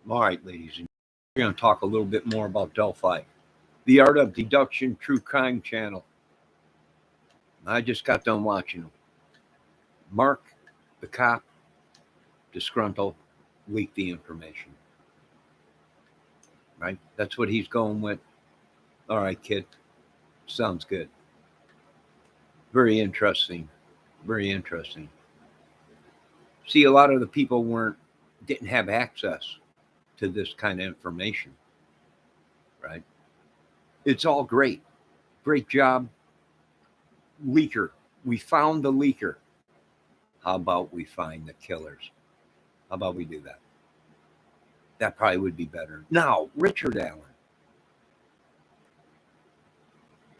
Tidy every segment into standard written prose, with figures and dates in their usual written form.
All right, ladies and gentlemen, we're going to talk a little bit more about Delphi, the Art of Deduction True Crime Channel. I just got done watching them. Mark, the cop, disgruntled, leaked the information. Right? That's what he's going with. All right, kid. Sounds good. Very interesting. Very interesting. See, a lot of the people didn't have access to this kind of information. Right? It's all great. Great job. Leaker. We found the leaker. How about we find the killers? How about we do that? That probably would be better. Now, Richard Allen.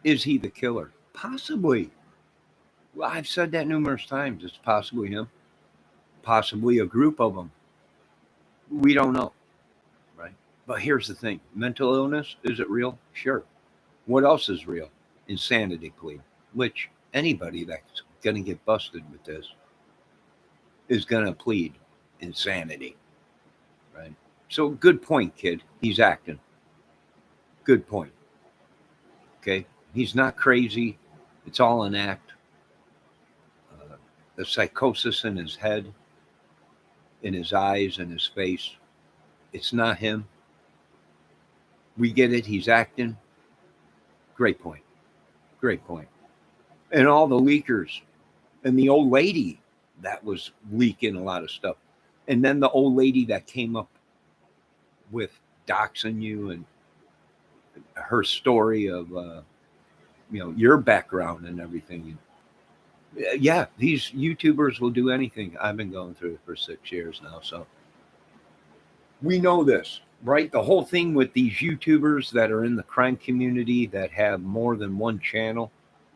Is he the killer? Possibly. Well, I've said that numerous times. It's possibly him. Possibly a group of them. We don't know. Right? But here's the thing. Mental illness, is it real? Sure. What else is real? Insanity plea, which anybody that's going to get busted with this is going to plead insanity. Right? So good point, kid. He's acting. Good point. Okay? He's not crazy. It's all an act. The psychosis in his head, in his eyes, in his face, it's not him. We get it. He's acting. Great point. Great point. And all the leakers and the old lady that was leaking a lot of stuff. And then the old lady that came up with doxing you and her story of, your background and everything. Yeah, these YouTubers will do anything. I've been going through it for 6 years now. So we know this, right? The whole thing with these YouTubers that are in the crime community that have more than one channel,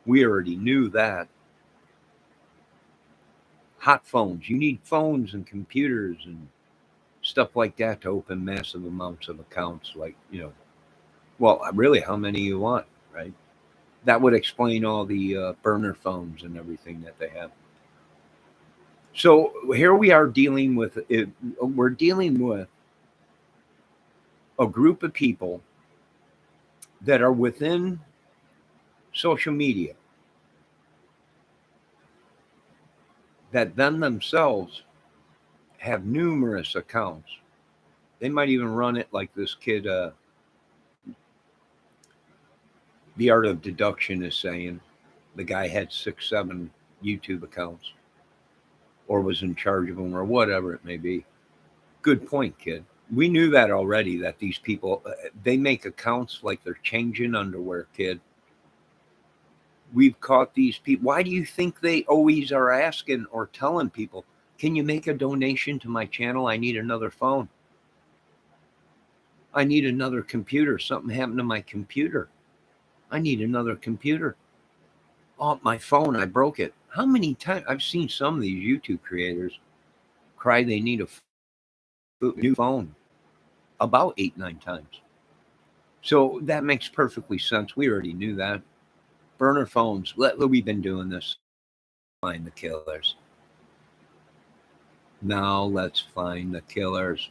we already knew that. Hot phones. You need phones and computers and stuff like that to open massive amounts of accounts. Like, well, really, how many you want, right? That would explain all the burner phones and everything that they have. So here we are dealing with it. We're dealing with a group of people that are within social media that themselves have numerous accounts. They might even run it like this kid, the Art of Deduction is saying. The guy had 6, 7 YouTube accounts or was in charge of them or whatever it may be. Good point, kid. We knew that already, that these people, they make accounts like they're changing underwear, kid. We've caught these people. Why do you think they always are asking or telling people, can you make a donation to my channel? I need another phone. I need another computer. Something happened to my computer. I need another computer. Oh, my phone, I broke it. How many times? I've seen some of these YouTube creators cry they need a new phone about 8, 9 times. So that makes perfectly sense. We already knew that. Burner phones. We've been doing this. Find the killers. Now let's find the killers.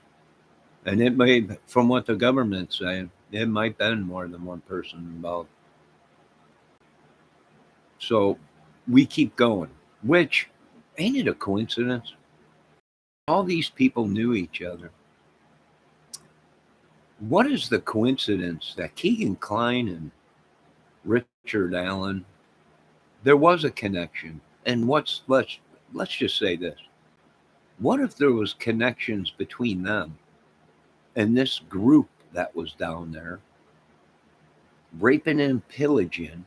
And it may, from what the government's saying, it might have been more than one person involved. So we keep going, which ain't it a coincidence? All these people knew each other. What is the coincidence that Keegan Kline and Richard Allen, there was a connection? And let's just say this. What if there was connections between them and this group that was down there raping and pillaging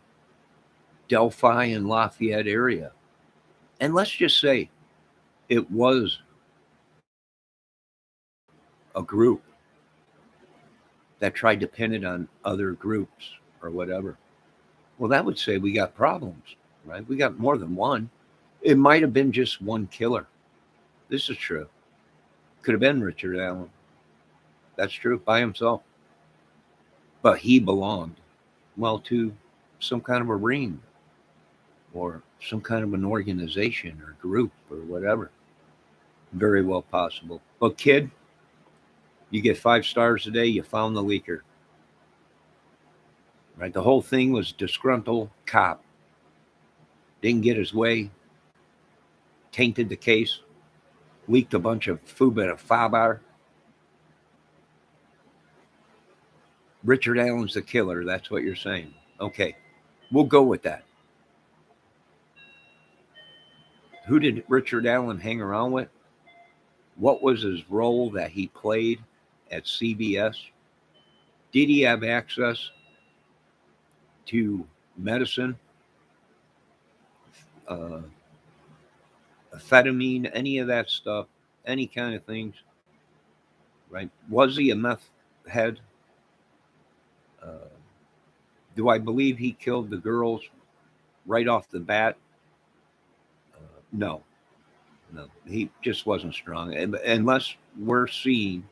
Delphi and Lafayette area? And let's just say it was a group that tried to pin it on other groups or whatever. Well, that would say we got problems, right? We got more than one. It might have been just one killer. This is true. Could have been Richard Allen. That's true, by himself. But he belonged, well, to some kind of a ring or some kind of an organization or group or whatever. Very well possible. But kid, You get 5 stars today, you found the leaker. Right? The whole thing was disgruntled cop. Didn't get his way, tainted the case, leaked a bunch of fabar. Richard Allen's the killer. That's what you're saying. Okay, we'll go with that. Who did Richard Allen hang around with? What was his role that he played at CBS? Did he have access to medicine, uh, amphetamine, any of that stuff, any kind of things? Right? Was he a meth head? Uh, do I believe he killed the girls right off the bat? No, no. He just wasn't strong. Unless we're seeing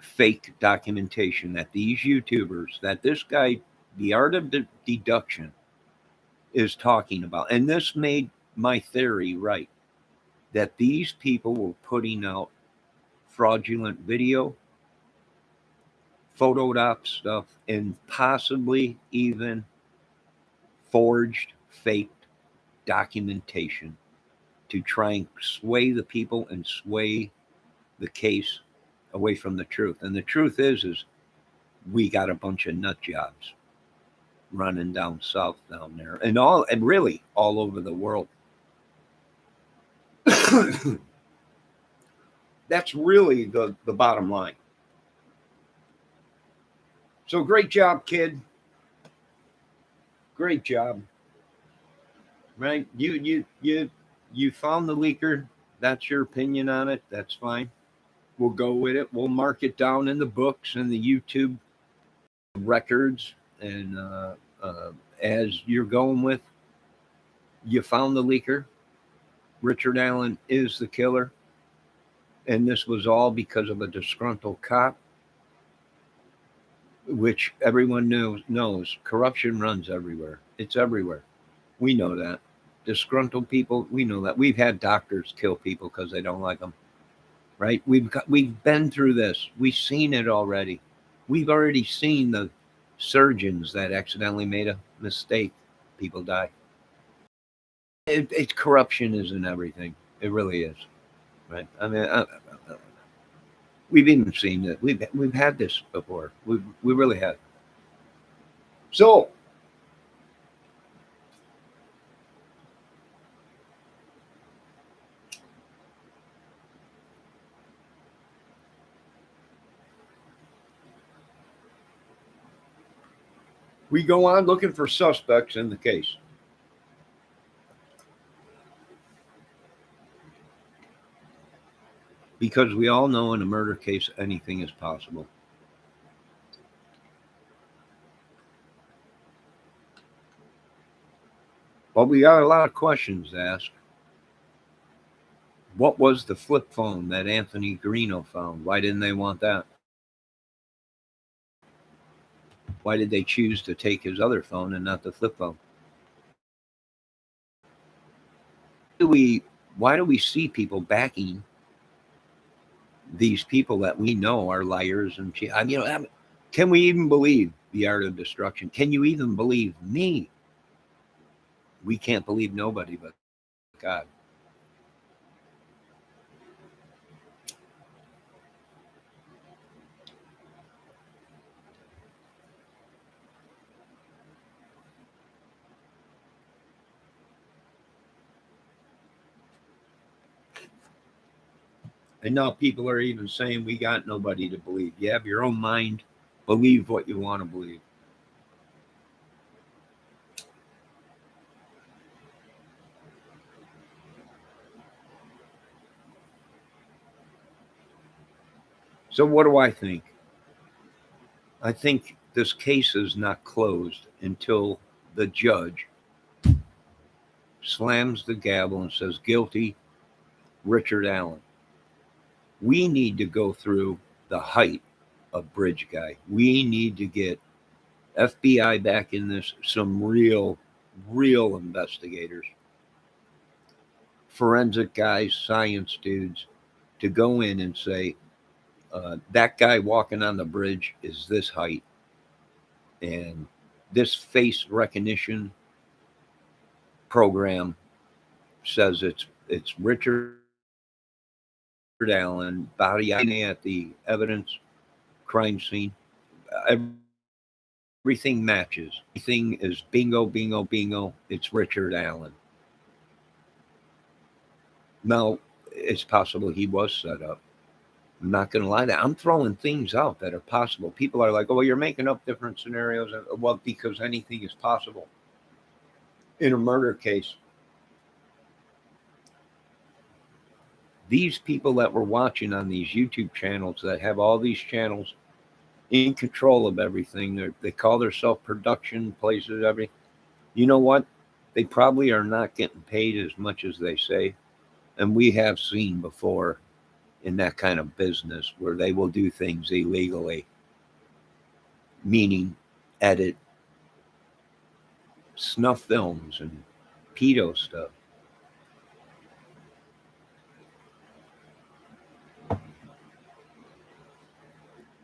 fake documentation that these YouTubers, that this guy, the art of deduction, is talking about. And this made my theory right, that these people were putting out fraudulent video, photoed op stuff, and possibly even forged, faked documentation to try and sway the people and sway the case away from the truth. And the truth is we got a bunch of nut jobs running down south down there, and really all over the world. That's really the bottom line. So great job, kid. Great job. Right? You found the leaker. That's your opinion on it. That's fine. We'll go with it. We'll mark it down in the books and the YouTube records. And as you're going with, you found the leaker. Richard Allen is the killer. And this was all because of a disgruntled cop, which everyone knows corruption runs everywhere. It's everywhere. We know that. Disgruntled people, we know that. We've had doctors kill people because they don't like them. Right? We've been through this. We've seen it already. We've already seen the surgeons that accidentally made a mistake. People die. Corruption is in everything. It really is. Right? I mean, we've even seen it. We've had this before. We really have. So we go on looking for suspects in the case. Because we all know in a murder case, anything is possible. But we got a lot of questions to ask. What was the flip phone that Anthony Garino found? Why didn't they want that? Why did they choose to take his other phone and not the flip phone? Why do we see people backing these people that we know are liars and can we even believe the art of destruction? Can you even believe me? We can't believe nobody but God. And now people are even saying we got nobody to believe. You have your own mind. Believe what you want to believe. So what do I think? I think this case is not closed until the judge slams the gavel and says, guilty, Richard Allen. We need to go through the height of Bridge Guy. We need to get FBI back in this, some real investigators, forensic guys, science dudes, to go in and say, That guy walking on the bridge is this height, and this face recognition program says it's Richard Allen, body at the evidence crime scene. Everything matches. Everything is bingo, bingo, bingo. It's Richard Allen. Now, it's possible he was set up. I'm not going to lie to that. I'm throwing things out that are possible. People are like, oh, well, you're making up different scenarios. Well, because anything is possible. In a murder case, these people that we're watching on these YouTube channels that have all these channels in control of everything, they call themselves production places, everything. You know what? They probably are not getting paid as much as they say. And we have seen before in that kind of business where they will do things illegally, meaning edit snuff films and pedo stuff.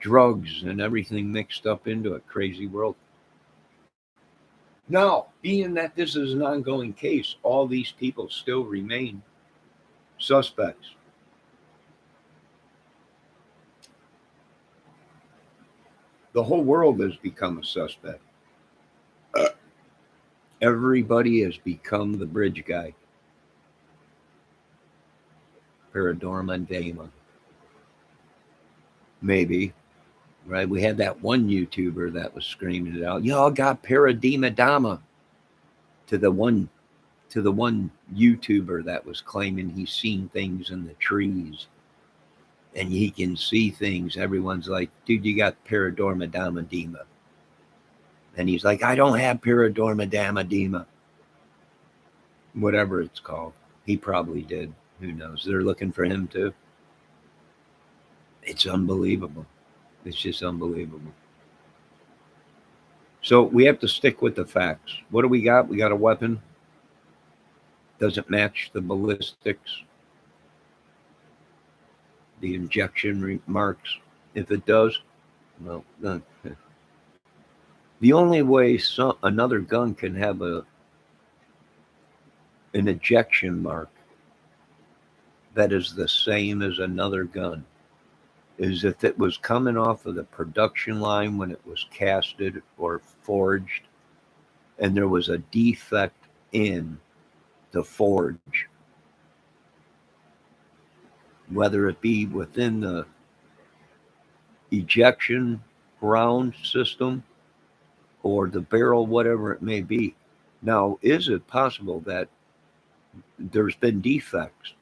Drugs and everything mixed up into a crazy world. Now, being that this is an ongoing case, all these people still remain suspects. The whole world has become a suspect. Everybody has become the bridge guy. Paradorma Dama. Maybe. Right? We had that one YouTuber that was screaming it out. Y'all got Paradema Dama to the one YouTuber that was claiming he's seen things in the trees and he can see things. Everyone's like, dude, you got Paradorma Dama Dema. And he's like, I don't have Paradorma Dama Dema. Whatever it's called. He probably did. Who knows? They're looking for him too. It's unbelievable. It's just unbelievable. So we have to stick with the facts. What do we got? We got a weapon. Doesn't match the ballistics, the injection marks. If it does, well, then. The only way another gun can have an ejection mark that is the same as another gun is if it was coming off of the production line when it was casted or forged and there was a defect in the forge, whether it be within the ejection round system or the barrel, whatever it may be. Now, is it possible that there's been defects?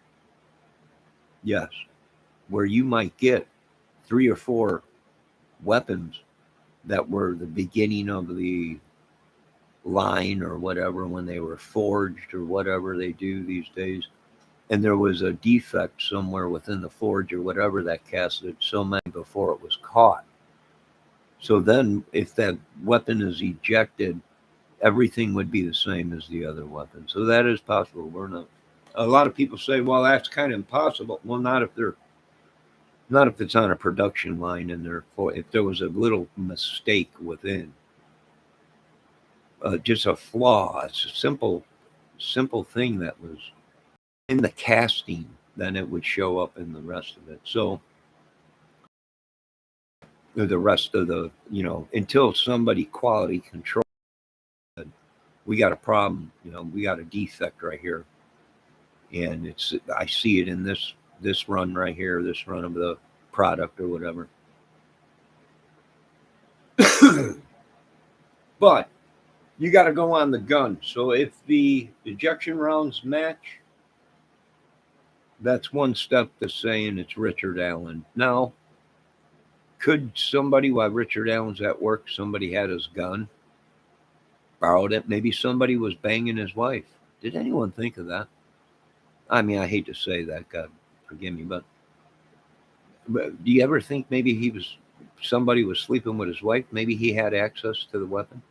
Yes, where you might get 3 or 4 weapons that were the beginning of the line or whatever when they were forged or whatever they do these days, and there was a defect somewhere within the forge or whatever that casted so many before it was caught. So then if that weapon is ejected, everything would be the same as the other weapon. So that is possible. We're not. A lot of people say, well, that's kind of impossible. Well, not if it's on a production line and if there was a little mistake within, just a flaw, it's a simple thing that was in the casting, then it would show up in the rest of it. So the rest of the, until somebody quality control, we got a problem, we got a defect right here. And I see it in this run right here, this run of the product or whatever. But you got to go on the gun. So if the ejection rounds match, that's one step to saying it's Richard Allen. Now, could somebody, while Richard Allen's at work, somebody had his gun, borrowed it? Maybe somebody was banging his wife. Did anyone think of that? I mean, I hate to say that, God forgive me, but do you ever think maybe somebody was sleeping with his wife? Maybe he had access to the weapon,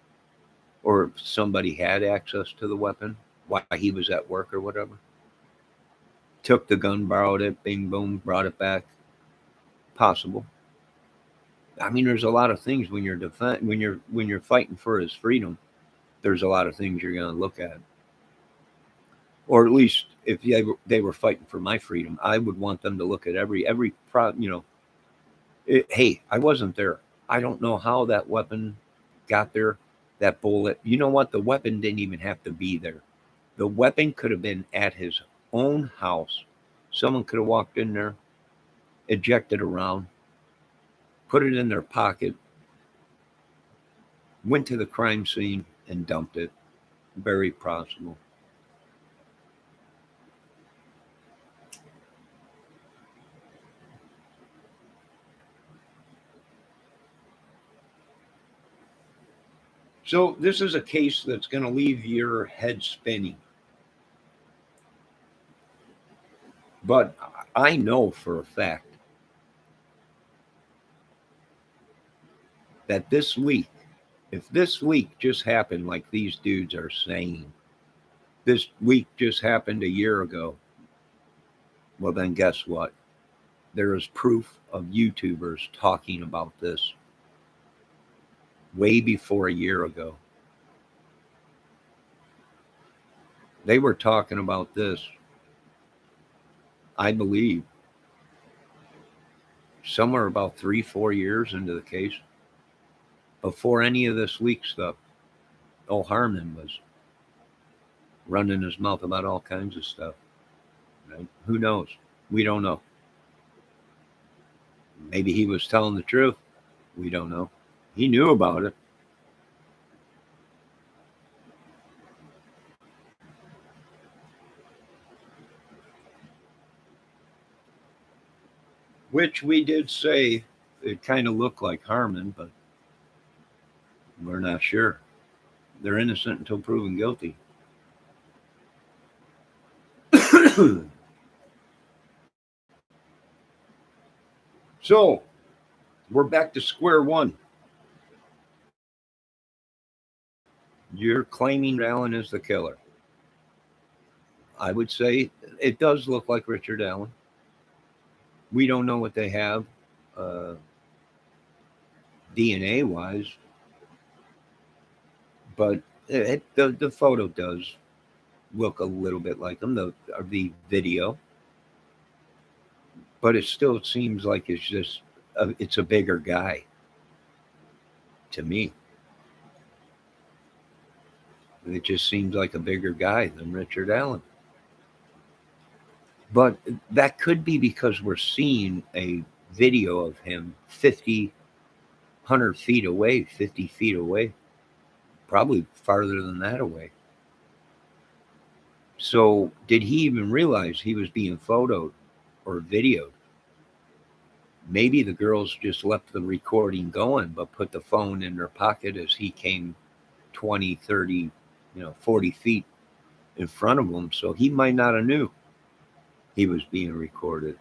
or somebody had access to the weapon while he was at work or whatever. Took the gun, borrowed it, bing, boom, brought it back. Possible. I mean, there's a lot of things when you're when you're fighting for his freedom. There's a lot of things you're going to look at, or at least if they were fighting for my freedom, I would want them to look at every hey, I wasn't there. I don't know how that weapon got there. That bullet. You know what? The weapon didn't even have to be there. The weapon could have been at his own house. Someone could have walked in there, ejected around, put it in their pocket, went to the crime scene, and dumped it. Very possible. So this is a case that's going to leave your head spinning. But I know for a fact that this week, if this week just happened like these dudes are saying, this week just happened a year ago, well, then guess what? There is proof of YouTubers talking about this way before a year ago. They were talking about this, I believe, somewhere about 3-4 years into the case, before any of this leak stuff. Oh, Harmon was running his mouth about all kinds of stuff. Right? Who knows? We don't know. Maybe he was telling the truth. We don't know. He knew about it. Which we did say it kind of looked like Harmon, but we're not sure. They're innocent until proven guilty. So we're back to square one. You're claiming Allen is the killer. I would say it does look like Richard Allen. We don't know what they have DNA wise, but the photo does look a little bit like him, the video. But it still seems like it's a bigger guy to me. It just seems like a bigger guy than Richard Allen. But that could be because we're seeing a video of him 100 feet away, 50 feet away, probably farther than that away. So, did he even realize he was being photoed or videoed? Maybe the girls just left the recording going, but put the phone in their pocket as he came 20, 30, 40 feet in front of them. So he might not have knew he was being recorded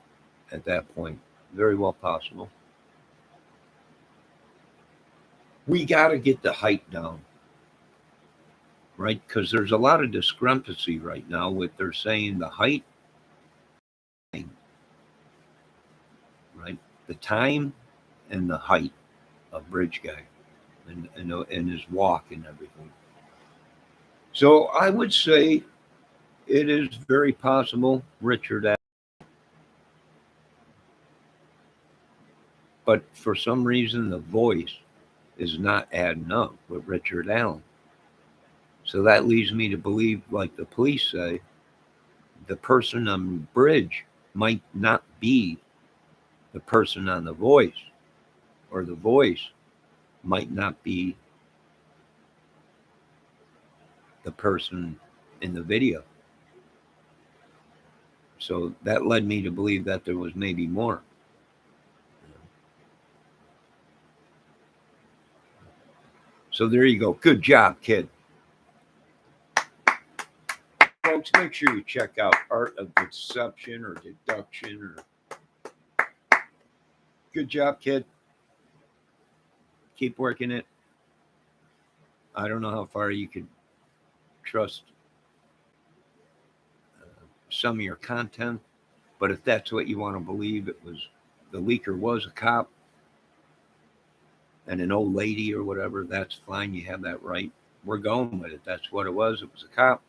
at that point. Very well possible. We got to get the height down, right? Because there's a lot of discrepancy right now with they're saying the height, right? The time and the height of Bridge Guy and his walk and everything. So I would say it is very possible Richard Allen. But for some reason, the voice is not adding up with Richard Allen. So that leads me to believe, like the police say, the person on the bridge might not be the person on the voice, or the voice might not be the person in the video. So that led me to believe that there was maybe more. So there you go. Good job, kid. Folks, make sure you check out Art of Deception or Deduction. Or good job, kid. Keep working it. I don't know how far you could trust some of your content, but if that's what you want to believe, it was the leaker was a cop and an old lady or whatever, that's fine. You have that right. We're going with it. That's what it was. It was a cop.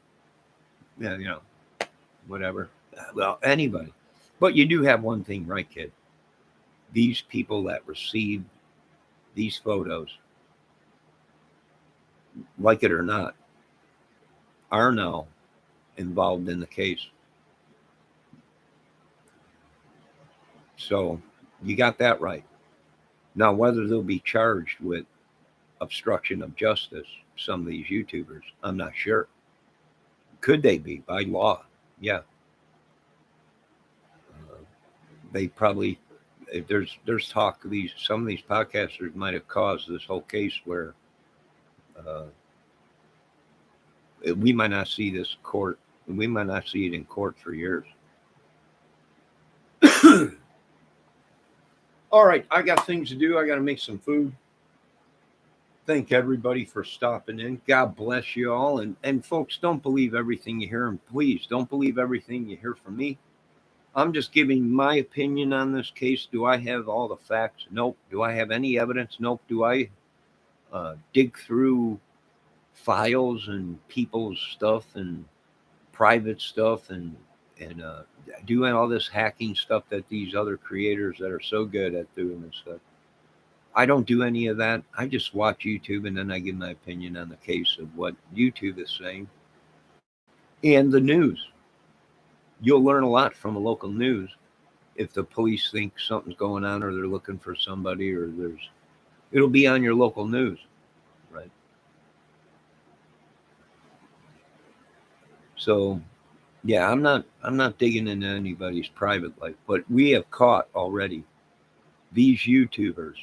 Yeah, whatever. Well, anybody. But you do have one thing right, kid. These people that received these photos, like it or not, are now involved in the case. So you got that right. Now, whether they'll be charged with obstruction of justice, some of these YouTubers, I'm not sure. Could they be by law? Yeah. They probably, there's talk some of these podcasters might have caused this whole case where uh, we might not see this court. We might not see it in court for years. All right, I got things to do. I got to make some food. Thank everybody for stopping in. God bless you all. And folks, don't believe everything you hear. And please don't believe everything you hear from me. I'm just giving my opinion on this case. Do I have all the facts? Nope. Do I have any evidence? Nope. Do I dig through files and people's stuff and private stuff and doing all this hacking stuff that these other creators that are so good at doing this stuff? I don't do any of that. I just watch YouTube and then I give my opinion on the case of what YouTube is saying and the news. You'll learn a lot from the local news if the police think something's going on or they're looking for somebody or it'll be on your local news, right? So yeah, I'm not digging into anybody's private life, but we have caught already these YouTubers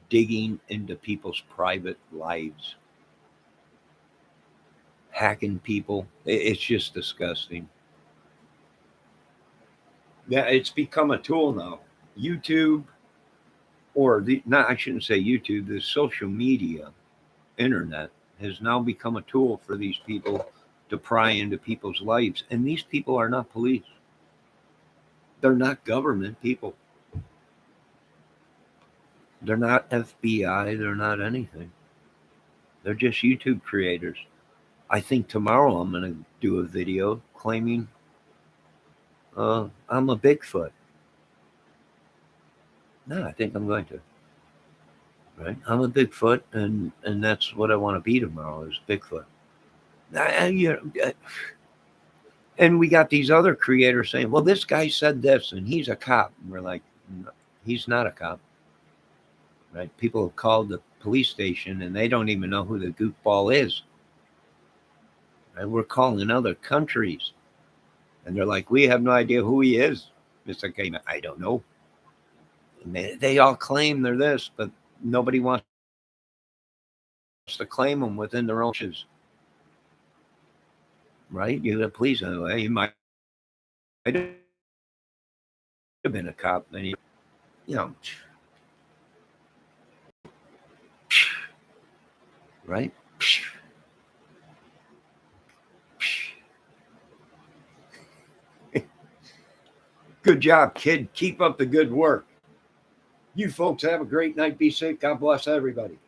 digging into people's private lives, hacking people. It's just disgusting. Yeah, it's become a tool now. YouTube, or I shouldn't say YouTube, the social media, internet has now become a tool for these people to pry into people's lives. And these people are not police. They're not government people. They're not FBI. They're not anything. They're just YouTube creators. I think tomorrow I'm going to do a video claiming I'm a Bigfoot. No, I think I'm going to. Right? I'm a Bigfoot, and that's what I want to be tomorrow is Bigfoot. And we got these other creators saying, well, this guy said this, and he's a cop. And we're like, no, he's not a cop. Right? People have called the police station, and they don't even know who the goofball is. Right? We're calling other countries, and they're like, we have no idea who he is. Mr. Gaiman, I don't know. And they all claim they're this, but nobody wants to claim them within their own shoes. Right? You the police anyway. He might have been a cop, and right? Good job, kid. Keep up the good work. You folks have a great night. Be safe. God bless everybody.